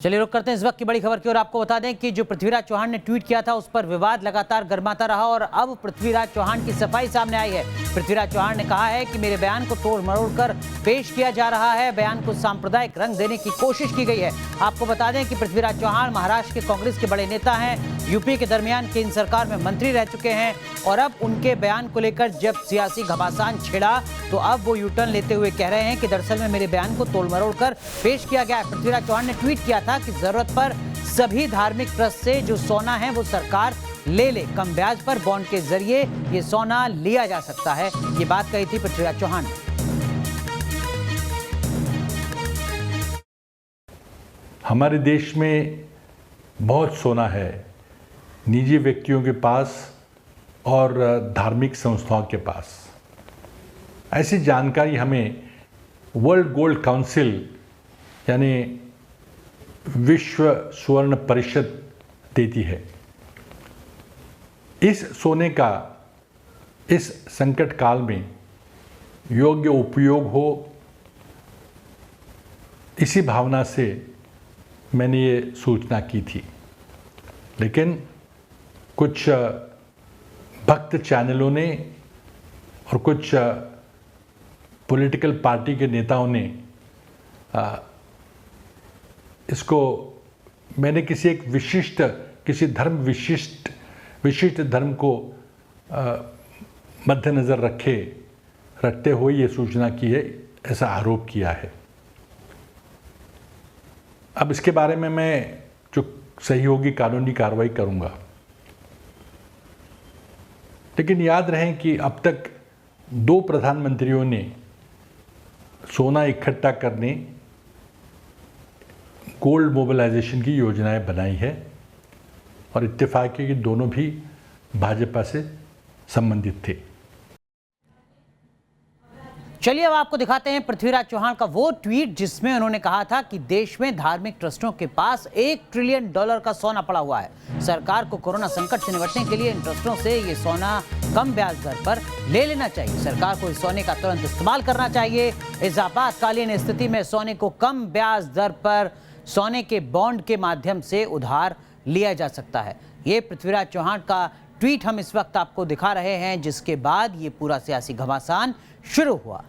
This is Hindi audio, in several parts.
चलिए रुक करते हैं इस वक्त की बड़ी खबर की ओर। आपको बता दें कि जो पृथ्वीराज चौहान ने ट्वीट किया था उस पर विवाद लगातार गर्माता रहा और अब पृथ्वीराज चौहान की सफाई सामने आई है। पृथ्वीराज चौहान ने कहा है कि मेरे बयान को तोड़ मरोड़ कर पेश किया जा रहा है, बयान को सांप्रदायिक रंग देने की कोशिश की गई है। आपको बता दें कि पृथ्वीराज चौहान महाराष्ट्र के कांग्रेस के बड़े नेता हैं, यूपी के दरमियान केंद्र सरकार में मंत्री रह चुके हैं और अब उनके बयान को लेकर जब सियासी घमासान छिड़ा तो अब वो यू टर्न लेते हुए कह रहे हैं कि दरअसल में मेरे बयान को तोड़ मरोड़ कर पेश किया गया है। पृथ्वीराज चौहान ने ट्वीट किया था कि जरूरत पर सभी धार्मिक ट्रस्ट से जो सोना है वो सरकार ले ले, कम ब्याज पर बॉन्ड के जरिए ये सोना लिया जा सकता है। ये बात कही थी पृथ्वीराज चौहान ने। हमारे देश में बहुत सोना है निजी व्यक्तियों के पास और धार्मिक संस्थाओं के पास। ऐसी जानकारी हमें वर्ल्ड गोल्ड काउंसिल यानी विश्व स्वर्ण परिषद देती है। इस सोने का इस संकट काल में योग्य उपयोग हो, इसी भावना से मैंने ये सूचना की थी, लेकिन कुछ भक्त चैनलों ने और कुछ पॉलिटिकल पार्टी के नेताओं ने इसको मैंने किसी एक विशिष्ट किसी धर्म विशिष्ट धर्म को मद्देनज़र रखते हुए ये सूचना की है, ऐसा आरोप किया है। अब इसके बारे में मैं जो सही होगी कानूनी कार्रवाई करूंगा, लेकिन याद रहे कि अब तक 2 प्रधानमंत्रियों ने सोना इकट्ठा करने गोल्ड मोबिलाइजेशन की योजनाएं बनाई है और इत्तेफाक है कि दोनों भी भाजपा से संबंधित थे। चलिए अब आपको दिखाते हैं पृथ्वीराज चौहान का वो ट्वीट जिसमें उन्होंने कहा था कि देश में धार्मिक ट्रस्टों के पास $1 ट्रिलियन का सोना पड़ा हुआ है। सरकार को कोरोना संकट से निपटने के लिए इन ट्रस्टों से ये सोना कम ब्याज दर पर ले लेना चाहिए। सरकार को इस सोने का तुरंत इस्तेमाल करना चाहिए। इस आपातकालीन स्थिति में सोने को कम ब्याज दर पर सोने के बॉन्ड के माध्यम से उधार लिया जा सकता है। ये पृथ्वीराज चौहान का ट्वीट हम इस वक्त आपको दिखा रहे हैं, जिसके बाद ये पूरा सियासी घमासान शुरू हुआ।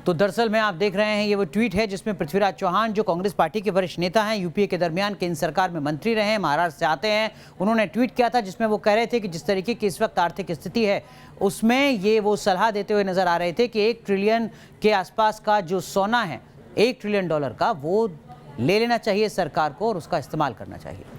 तो दरअसल में आप देख रहे हैं ये वो ट्वीट है जिसमें पृथ्वीराज चौहान जो कांग्रेस पार्टी के वरिष्ठ नेता हैं, यूपीए के दरमियान केंद्र सरकार में मंत्री रहे हैं, महाराष्ट्र से आते हैं, उन्होंने ट्वीट किया था जिसमें वो कह रहे थे कि जिस तरीके की इस वक्त आर्थिक स्थिति है उसमें ये वो सलाह देते हुए नजर आ रहे थे कि $1 ट्रिलियन के आसपास का जो सोना है $1 ट्रिलियन का वो ले लेना चाहिए सरकार को और उसका इस्तेमाल करना चाहिए।